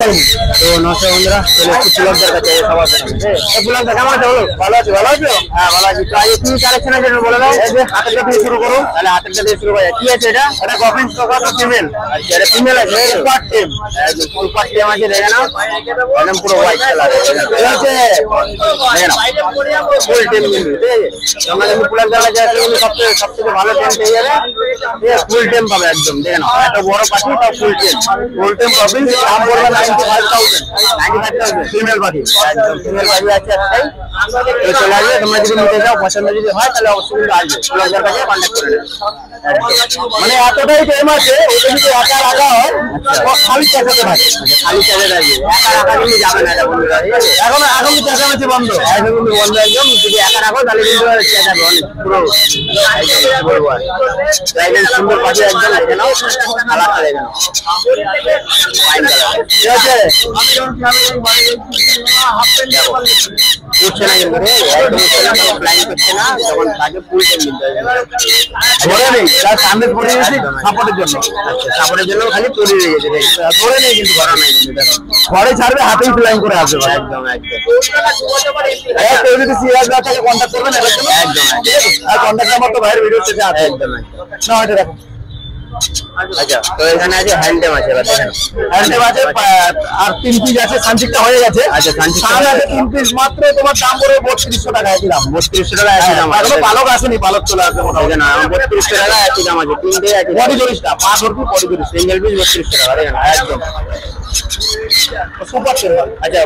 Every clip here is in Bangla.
তো নমস্কার বন্ধুরা, চলে এসেছি পুলকদার কাছে সবার প্রথমে। পুলকদা কেমন আছো? বলো। ভালো আছি। ভালো আছো? হ্যাঁ ভালো আছি। তো আজকে কি কালেকশন আছে বলে দাও। এই যে হাতেরটা দিয়ে শুরু করো। তাহলে হাতেরটা দিয়ে শুরু করা কি আছে এটা? এটা গফিন কোকা তো ফিমেল। আচ্ছা এটা ফিমেল আছে। Super team. একদম সুপার টিম আছে, দেখে নাও। একদম পুরো হোয়াইট কালার। এটা হচ্ছে দেখে নাও ফুল টিম কিন্তু, ঠিক আছে? তোমরা যদি পুলকদার কাছে আসলে কিন্তু সবথেকে ভালো টিম পেয়ে যাবে। ঠিক আছে, ফুল টিম পাবে একদম, দেখে নাও। এত বড় পাখি তাও ফুল টিম। ফুল টিম গফিন দাম পড়বে 95,000 ফিমেল পাখি। একদম ফিমেল পাখি আছে একটাই। তো চলে আসবে, তোমরা যদি নিতে চাও, পছন্দ যদি হয় তাহলে অবশ্যই কিন্তু আসবে, পুলকদার কাছে কন্ট্যাক্ট করে নেবে। মানে এতটাই টাইম আছে, ওটা যদি একা রাখা হয় খালি চেঁচাতে থাকে। খালি চেঁচে থাকবে, একা রাখা কিন্তু যাবে না এটা বন্ধুরা, ঠিক আছে? এখন তো চেঁচামেচি বন্ধ, এখন কিন্তু বন্ধ একদম। যদি একা রাখো তাহলে কিন্তু চেঁচাবে অনেক, পুরো বলবো আর একদম সুন্দর পাখি একদম। দেখে নাও কালারটা, দেখে নাও ফাইন কালার, ঠিক আছে? উঠছে না কিন্তু, একদম উঠছে না, ফ্লাইং করছে না, যখন তাকে ফুল টাইম দিতে ধরে নেই, তার সামনে পড়ে গেছি সাপোর্টের জন্য। আচ্ছা সাপোর্টের জন্য খালি পড়ে গেছে, ধরে নেই কিন্তু, ধরা নাই কিন্তু। দেখো ঘরে ছাড়বে, হাতেই ফ্লাইং করে আসবে। একদম একদম। কেউ যদি সিরিয়াস না থাকে কন্ট্যাক্ট করবেন এটার জন্য। একদম। আর কন্ট্যাক্ট নাম্বার তো ভাইয়ের ভিডিওতে আছে। একদম না, এটা দেখো। আচ্ছা তো এখানে আছে হ্যান্ডেম আছে, হ্যান্ডেম আছে আর 3 পিস আছে। সানচিকটা হয়ে গেছে। আচ্ছা সানচিকটা আছে 3 পিস মাত্র। তোমার দাম পড়বে 3200 টাকা একই দাম। 3200 টাকা একই দাম। আর পালক আসেনি, পালক চলে আসবে মোটামুটি। না 3200 টাকা একই দাম আছে। তিনটে একই বডি জরিসটা 5 রুপি বডি জরিস, সিঙ্গেল পিস 3200 টাকা, দেখেন একদম সুপার সিম্পল। আচ্ছা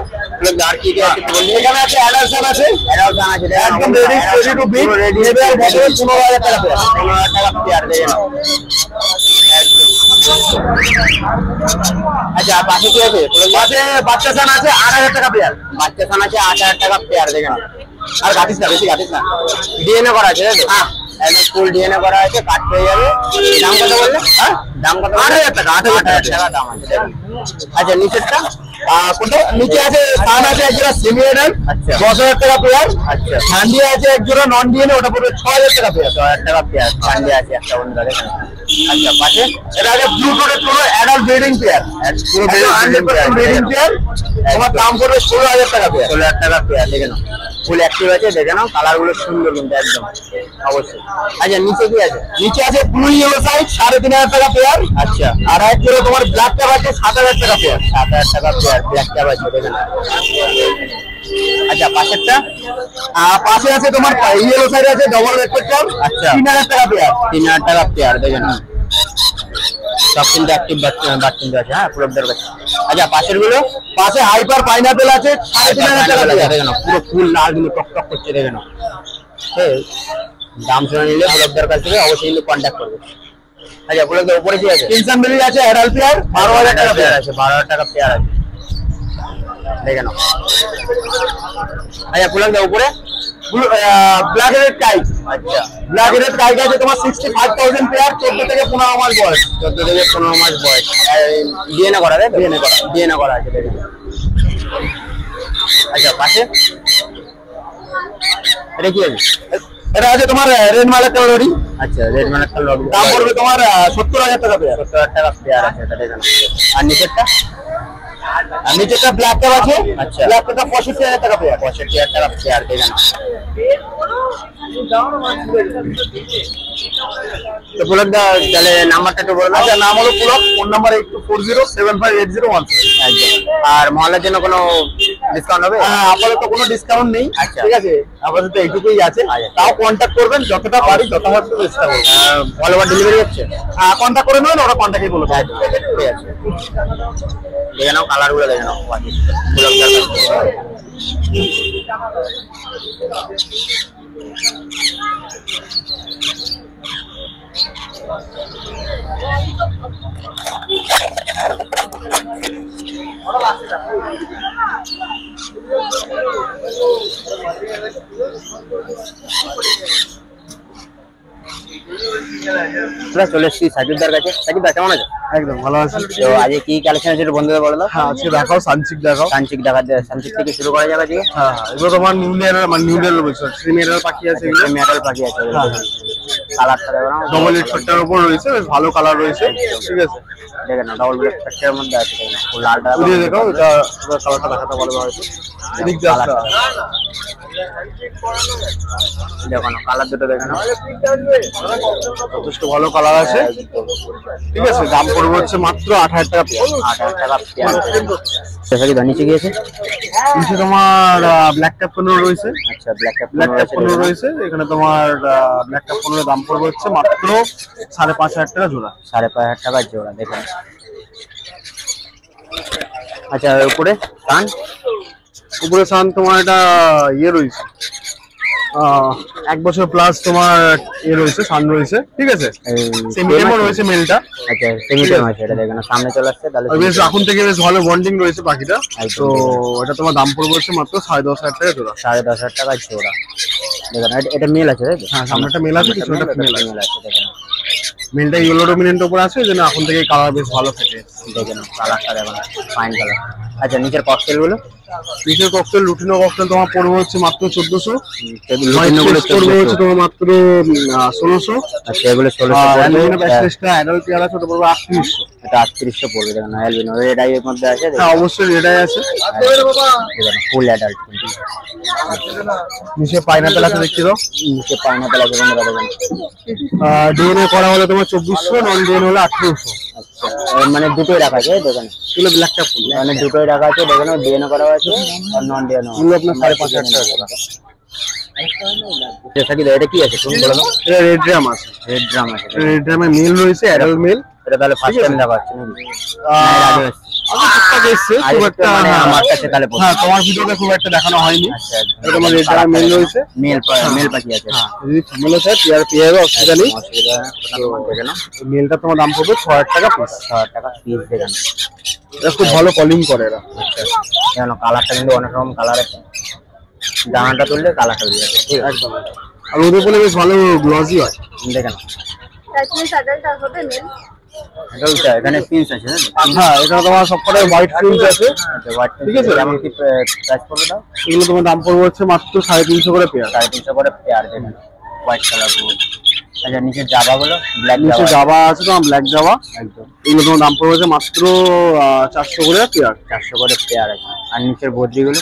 আর কি কি আছে বললি? এখানে আছে অ্যাডালসান আছে, অ্যাডালসান আছে একদম রেডি টু বিট, রেডি হবে। আর বছরে 15000 টাকা পেয়ার, 15000 টাকা পেয়ার, দেখেন আচ্ছা পাশে কি আছে? পাশে বাচ্চা সান আছে 8000 টাকা পেয়ার। বাচ্চা সান আছে 8000 টাকা পেয়ার, দেখেন। আর গাটিস না, বেশি গাটিস না। ডিএনএ করা আছে, তাই তো? হ্যাঁ একদম ফুল ডিএনএ করা আছে, কাট পেয়ে যাবে। দাম কত বললে? হ্যাঁ দাম কত? 8000 টাকা। 8000 টাকা দাম আছে। আচ্ছা নিচেরটা কোনটা? নিচে আছে সান আছে এক জোড়া সেমিএডাল, 10000 টাকা পেয়ার। আচ্ছা ঠান্ডি আছে এক জোড়া নন ডিএনএ, ওটা পড়বে 6000 টাকা পেয়ার। 6000 টাকা পেয়ার ঠান্ডি আছে একটা বন্ধুরা, দেখেন। আচ্ছা পাশে এটা আছে ব্লু টোনের পুরো অ্যাডাল্ট ব্রিডিং পেয়ার, পুরো 100% ব্রিডিং পেয়ার। তোমার দাম পড়বে 16000 টাকা পেয়ার। 16000 টাকা পেয়ার, দেখে নাও ফুল অ্যাক্টিভ আছে, দেখে নাও কালার গুলো সুন্দর কিন্তু একদম অবশ্যই। আচ্ছা নিচে কি আছে? নিচে আছে ব্লু ইয়েলো সাইড 3500 টাকা পেয়ার। আচ্ছা আর এক জোড়া তোমার ব্ল্যাক ট্যাব আছে 7000 টাকা পেয়ার। 7000 টাকা পেয়ার ব্ল্যাক ট্যাব আছে, দেখে নাও। আচ্ছা পাশেরটা? পাশে আছে তোমার ইয়েলো সাইড আছে ডবল রেড ট্যাব। আচ্ছা 3000 টাকা পেয়ার। 3000 টাকা পেয়ার, দেখে নাও সব কিন্তু অ্যাক্টিভ বাট কিন্তু আছে। হ্যাঁ পুরোদের কাছে। আচ্ছা পাশের গুলো? পাশে হাইপার পাইনাপেল আছে 3500 টাকা পেয়ার, দেখে নাও পুরো ফুল লাল গুলো টক টক করছে, দেখে নাও। দাম শুনে নিলে পুরোদের কাছ থেকে অবশ্যই কিন্তু কন্ট্যাক্ট করবে। আচ্ছা পুরোদের উপরে কি আছে? কিনসান বেলি আছে অ্যাডাল্ট পেয়ার 12000 টাকা পেয়ার আছে। 12000 টাকা পেয়ার আছে, দেখে নাও। আচ্ছা পুরোদের উপরে ব্ল্যাক হেডেড কাইট। আচ্ছা ব্ল্যাক হেডেড কাইট আছে তোমার 65000 পেয়ার, 14 থেকে 15 মাস বয়স। 14 থেকে 15 মাস বয়স, ডিএনএ করা, তাই তো? ডিএনএ করা আছে, দেখে। আচ্ছা পাশে এটা কি আছে? এটা আছে তোমার রেড মালাক্কা লরি। আচ্ছা রেড মালাক্কা লরি, দাম পড়বে তোমার 70000 টাকা পেয়ার। 70000 টাকা পেয়ার আছে, এটা দেখেন। আর নিচেরটা? আর নিচেরটা ব্ল্যাক ট্যাব আছে। আচ্ছা ব্ল্যাক ট্যাবটা 65000 টাকা পেয়ার। 65000 টাকা পেয়ার, দেখেন। তো পুলক দা তাহলে নাম্বারটা একটু বলুন। আচ্ছা নাম হলো পুলক, ফোন নাম্বার 8240758010। একদম। আর মহলের জন্য কোনো ডিসকাউন্ট হবে? আপাতত কোনো ডিসকাউন্ট নেই। আচ্ছা ঠিক আছে, আপাতত এইটুকুই আছে। তাও কন্ট্যাক্ট করবেন, যতটা পারি যথাযথ চেষ্টা করব। অল ওভার ডেলিভারি হচ্ছে? কন্ট্যাক্ট করে নেবেন, ওরা কন্ট্যাক্টই বলবে। ঠিক আছে, দেখে নাও কালার গুলো, দেখে নাও পুলক দার চলে এসেছি সাজিদার কাছে। সাজিদা কেমন আছে? একদম ভালো আছে। তো আজকে কি কালেকশন আছে বন্ধুদের বলে দাও। হ্যাঁ আজকে দেখাও, সানচিক দেখাও। সানচিক দেখাতে, সানচিক থেকে শুরু করা যাবে আজকে। হ্যাঁ এগুলো তোমার নিউ মেডাল, মানে নিউ মেডাল বলছো, প্রিমিয়ার পাখি আছে, এগুলো মেডাল পাখি আছে। কালারটা দেখো না, ডবল হেডসেটটার উপর রয়েছে, বেশ ভালো কালার রয়েছে। ঠিক আছে, দেখেন না ডবল হেডসেটের মধ্যে আছে, দেখেন লালটা দেখো, এটা কালারটা দেখাতে পারবে হয়তো। এদিক দিয়ে আসতে হবে। দেখো না কালার দুটো দেখেন, যথেষ্ট ভালো কালার আছে। ঠিক আছে, দাম পড়বে হচ্ছে মাত্র 8,000 টাকা পেয়ার। 8,000 টাকা পেয়ার। কি নিচে গিয়েছে, নিচে তোমার ব্ল্যাক ক্যাপ 15 রয়েছে। আচ্ছা ব্ল্যাক ক্যাপ ব্ল্যাক ক্যাপ 15 রয়েছে। এখানে তোমার ব্ল্যাক ক্যাপ 15 দাম পড়বে হচ্ছে মাত্র 5,500 টাকা জোড়া। 5,500 টাকা জোড়া, দেখেন। আচ্ছা উপরে সান, উপরে সান তোমার এটা ইয়ে রয়েছে, 1 বছর প্লাস তোমার রয়েছে, সান রয়েছে। ঠিক আছে, সেমিটেমও রয়েছে মেলটা। আচ্ছা সেমিটেম আছে, এটা দেখেন সামনে চলে আসছে, তাহলে বেশ এখন থেকে বেশ ভালো বন্ডিং রয়েছে পাখিটা। তো এটা তোমার দাম পড়বে হচ্ছে মাত্র 10,500 টাকা জোড়া। 10,500 টাকা জোড়া, দেখেন। এটা মেল আছে, তাই তো? হ্যাঁ, সামনেটা মেল আছে, পিছনেটা ফিমেল আছে। দেখেন মেলটা ইয়েলো ডমিনেন্ট উপর আছে, যেন এখন থেকে কালার বেশ ভালো থাকে। দেখেন কালারটা দেখেন, ফাইন কালার। আচ্ছা নিচের ককটেল গুলো, নিচের ককটেল লুটিনো ককটেল তোমার পড়বে হচ্ছে মাত্র 1400। লুটিনো গুলো পড়বে হচ্ছে তোমার মাত্র 1600। আচ্ছা এগুলো 1600 অ্যালবিনো প্যাচলেসটা অ্যাডাল্ট পেয়ার আছে, ওটা পড়বে 3800। এটা 3800 পড়বে, দেখেন অ্যালবিনো রেড আই এর মধ্যে আছে। হ্যাঁ অবশ্যই রেড আই আছে, দেখেন ফুল অ্যাডাল্ট কিন্তু। নিচে পাইনাপেল আছে, দেখছি তো নিচে পাইনাপেল আছে বন্ধুরা, দেখেন। ডিএনএ করা হলে তোমার 2400, নন ডিএনএ হলে 1800। আচ্ছা মানে দুটোই রাখা আছে, দেখেন এগুলো ব্ল্যাক ক্যাপ মানে দুটোই রাখা আছে, দেখেন ডিএনএ করা আছে আর নন ডিএনএ। এগুলো আপনার 5,500 টাকা। এটা কি আছে তুমি বলো? এটা রেড ড্রাম আছে। রেড ড্রাম আছে, রেড ড্রামে মেল রয়েছে, অ্যাডাল্ট মেল। এটা তাহলে ফার্স্ট টাইম দেখা হচ্ছে নাকি? খুব একটা আমার কাছে তাহলে হ্যাঁ, তোমার ভিডিওতে খুব একটা দেখানো হয়নি। আচ্ছা এটা তোমার রেড ড্রামে মেল রয়েছে, মেল পাখি আছে। হ্যাঁ যদি ফিমেল আছে পেয়ার পেয়ে যাবে, অসুবিধা নেই। মেলটা তোমার দাম পড়বে 6,000 টাকা পিস। 6,000 টাকা পিস, দেখেন। এটা খুব ভালো কলিং করে এরা। আচ্ছা দেখেন কালারটা কিন্তু অনেক রকম কালার আছে, ডানাটা তুললে কালারটা উঠে যাবে। ঠিক আছে, একদম। আর ওদের বলে বেশ ভালো গ্লসি হয়, দেখেন। এখানে পিস আছে, হ্যাঁ এখানে তোমার সবকটাই হোয়াইট ফিল্ড আছে। ঠিক আছে, যেমন কি প্রাইস পড়বে দাও? এগুলো তোমার দাম পড়বে হচ্ছে মাত্র 350 করে পেয়ার। 350 করে পেয়ার, দেখেন হোয়াইট কালার পুরো। আচ্ছা নিচে জাভা গুলো, ব্ল্যাক নিচে জাভা আছে, তোমার ব্ল্যাক জাভা একদম। এগুলো তোমার দাম পড়বে হচ্ছে মাত্র 400 করে পেয়ার। 400 করে পেয়ার আছে। আর নিচের বদ্রি গুলো,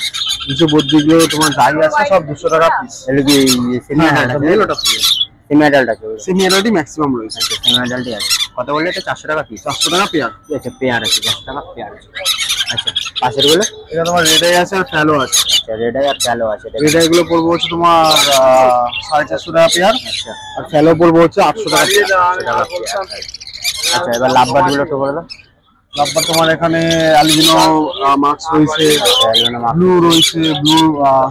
নিচে বদ্রিগুলো তোমার যাই আছে সব 200 টাকা পিস। এগুলো কি সেমি অ্যাডাল্ট? সেমি অ্যাডাল্ট আছে, সেমি অ্যাডাল্টই ম্যাক্সিমাম রয়েছে। সেমি অ্যাডাল্টই আছে। কত বললে এটা? 400 টাকা পিস। 400 টাকা পেয়ার। ঠিক আছে, পেয়ার আছে, 400 টাকা পেয়ার আছে। আচ্ছা পাশের গুলো, এটা তোমার রেড আই আছে আর ফ্যালো আছে। আচ্ছা রেড আই আর ফ্যালো আছে। রেড আই গুলো পড়বে হচ্ছে তোমার 450 টাকা পেয়ার। আচ্ছা আর ফ্যালো পড়বে হচ্ছে 800 টাকা পেয়ার। আচ্ছা এবার লাভবার্ড গুলো একটু বলে দাও। তারপর তোমার এখানে অ্যালবিনো মার্কস রয়েছে, ব্লু রয়েছে, ব্লু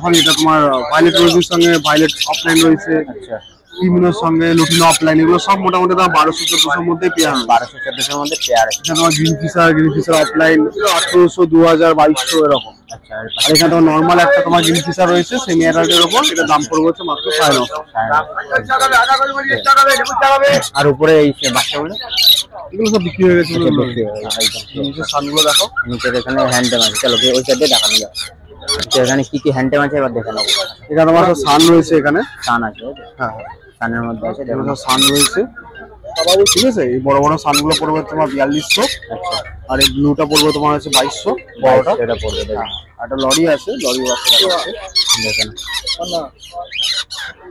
সরি এটা তোমার ভায়োলেট রোজের সঙ্গে ভায়োলেট অফলাইন রয়েছে। আচ্ছা ক্রিমিনোর সঙ্গে লুটিনো অফলাইন, এগুলো সব মোটামুটি তোমার 1200-1400 মধ্যে পেয়ার। 1200-1400 মধ্যে পেয়ার আছে। এখানে তোমার গ্রিন ফিশার অফলাইন 1800, 2000, 2200 এরকম। আচ্ছা আর এখানে তোমার নর্মাল একটা তোমার গ্রিন ফিশার রয়েছে সেমি অ্যাডাল্টের উপর, এটা দাম পড়বে হচ্ছে মাত্র 950। আর উপরে এই বাচ্চাগুলো এগুলো সব বিক্রি হয়ে গেছে। নিচের সানগুলো দেখো, নিচের এখানে হ্যান্ডটেম আছে। চলো ওই সাইডে দেখানো যাবে। এখানে কি কি হ্যান্ডটেম আছে এবার দেখে নেবো। এখানে তোমার সান রয়েছে, এখানে সান আছে। হ্যাঁ সানের মধ্যে আছে, দেখো সান রয়েছে। ঠিক আছে, এই বড় বড় সানগুলো পড়বে তোমার 4200। আচ্ছা আর এই ব্লুটা পড়বে তোমার হচ্ছে 2200 বড়টা। এটা পড়বে, দেখেন। একটা লরি আছে, লরি আছে দেখেন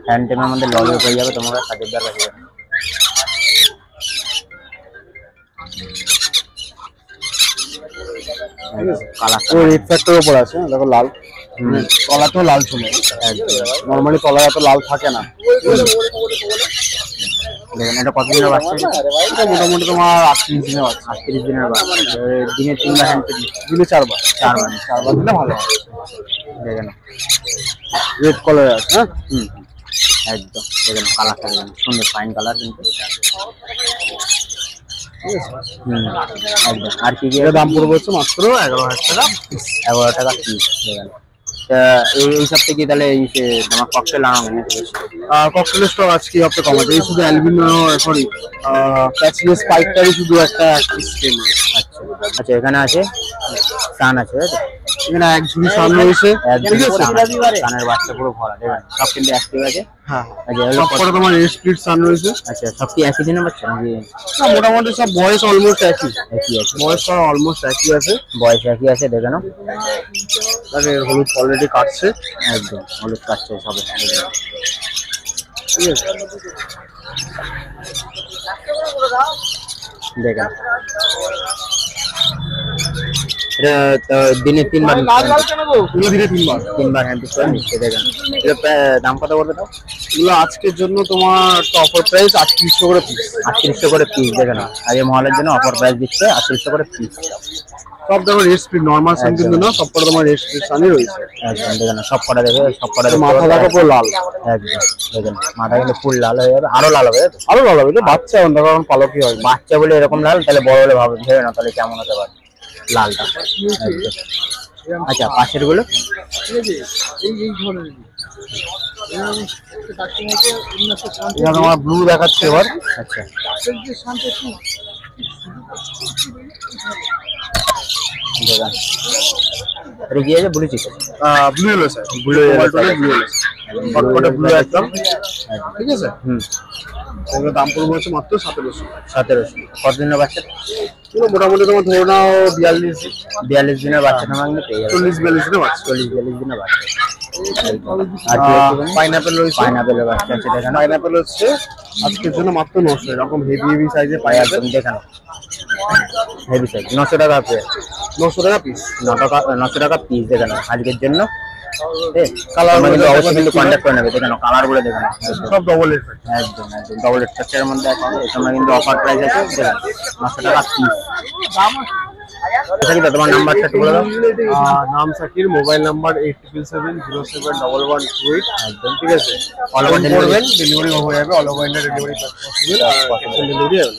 হ্যান্ডটেমের মধ্যে লরিও পেয়ে যাবে তোমরা সাকিবদার কাছে। কালারটা রেড ফ্যাক্টরের উপর আছে, দেখো লাল, তলাতেও লাল চলে। নরমালি তলায় এত লাল থাকে না। দেখেন এটা কত দিনের বাচ্চা? এটা মোটামুটি তোমার 38 দিনের বাচ্চা। 38 দিনের বাচ্চা। দিনে 3বার হ্যান্ড দিনে 4 বার। 4 বার দিলে ভালো হয়। দেখেন রেড কালার আছে। হ্যাঁ একদম, দেখেন কালারটা দেখেন সুন্দর ফাইন কালার কিন্তু। একদম। আর কি কি দাম পড়বে হচ্ছে মাত্র 11,000 টাকা। 11 টাকা পিস। দেখেন এই সব থেকে তাহলে এই তোমার ককটেল আনানো ককটেলের স্টক আজকে হপ্তাহ কম আছে। এই শুধু অ্যালবিনো সরি প্যাচলেস স্পাইকটারই শুধু একটা স্টেম আছে। আচ্ছা আচ্ছা এখানে আছে সান আছে, এখানে এক ঝুড়ি সান রয়েছে, ঠিক আছে? কানের বাচ্চা পুরো ভরা, দেখেন সব কিন্তু অ্যাক্টিভ আছে। হ্যাঁ, আচ্ছা, সবকটা তোমার স্পিড সান রয়েছে। আচ্ছা, সব কি একই দিনের বাচ্চা নাকি? না, মোটামুটি সব বয়স অলমোস্ট একই, একই আছে, বয়স সব অলমোস্ট একই আছে, বয়স একই আছে। দেখে নাও, তাহলে হলুদ অলরেডি কাটছে, একদম হলুদ কাটছে সবে, ঠিক আছে? দেখেন এটা দিনে 3 বার, এগুলো দিনে 3 বার, 3 বার হ্যান্ড করে নিচ্ছে। দেখেন এটা দাম কত করবে তাও? এগুলো আজকের জন্য তোমার অফার প্রাইস 3800 করে পিস। 3800 করে পিস। দেখেন আজকে মহলের জন্য অফার প্রাইস দিচ্ছে 3800 করে পিস। সব দেখো রেড স্পিড, নরমাল সান কিন্তু না, সবকটা তোমার রেড স্পিড সানই রয়েছে। একদম দেখেন সব কটা দেখে, সব কটা মাথা দেখো পুরো লাল, একদম দেখেন মাথা কিন্তু ফুল লাল হয়ে যাবে, আরো লাল হবে, আরো লাল হবে। বাচ্চা এখন দেখো এখন পালকি হয়, বাচ্চা বলে এরকম লাল, তাহলে বড় হলে ভাবে ভেবে না তাহলে কেমন হতে পারে লালটা। আচ্ছা, পাশের গুলো এটা তোমার ব্লু দেখাচ্ছে এবার। আচ্ছা, দেখেন এটা কি আছে? ব্লু চিকেন, ব্লু এলো স্যার, ব্লু ব্লু এলো, সবকটা ব্লু একদম, ঠিক আছে? হুম, এগুলো দাম পড়বে হচ্ছে মাত্র 1700। 1700। কতদিনের বাচ্চা? এগুলো মোটামুটি তোমার ধরে নাও 42 দিনের বাচ্চা তোমার কিন্তু পেয়ে যাবে। 40-42 দিনের বাচ্চা। 40-42 দিনের বাচ্চা। আর পাইনাপেল রয়েছে, পাইনাপেলের বাচ্চা আছে। দেখেন পাইনাপেল হচ্ছে আজকের জন্য মাত্র 900, এরকম হেভি হেভি সাইজে পাই একদম, দেখেন হেভি সাইজ, 900 টাকা পেয়ে, 900 টাকা পিস। 900 টাকা পিস। দেখেন আজকের জন্য কালার কিন্তু অবশ্যই কিন্তু কন্ট্যাক্ট করে নেবে। দেখেন কালার গুলো দেখেন সব ডবল এর, একদম একদম ডবল স্ট্রাকচারের মধ্যে আছে। এই সময় কিন্তু অফার প্রাইস আছে, দেখেন 900 টাকা পিস। আচ্ছা, তোমার নাম্বারটা একটু বলে দাও। নাম সাকির, মোবাইল নাম্বার 8777071128। একদম ঠিক আছে, অল ওভার করবেন, ডেলিভারি হয়ে যাবে, all over India delivery possible, আর ক্যাশ অন ডেলিভারি অ্যাভেলেবল।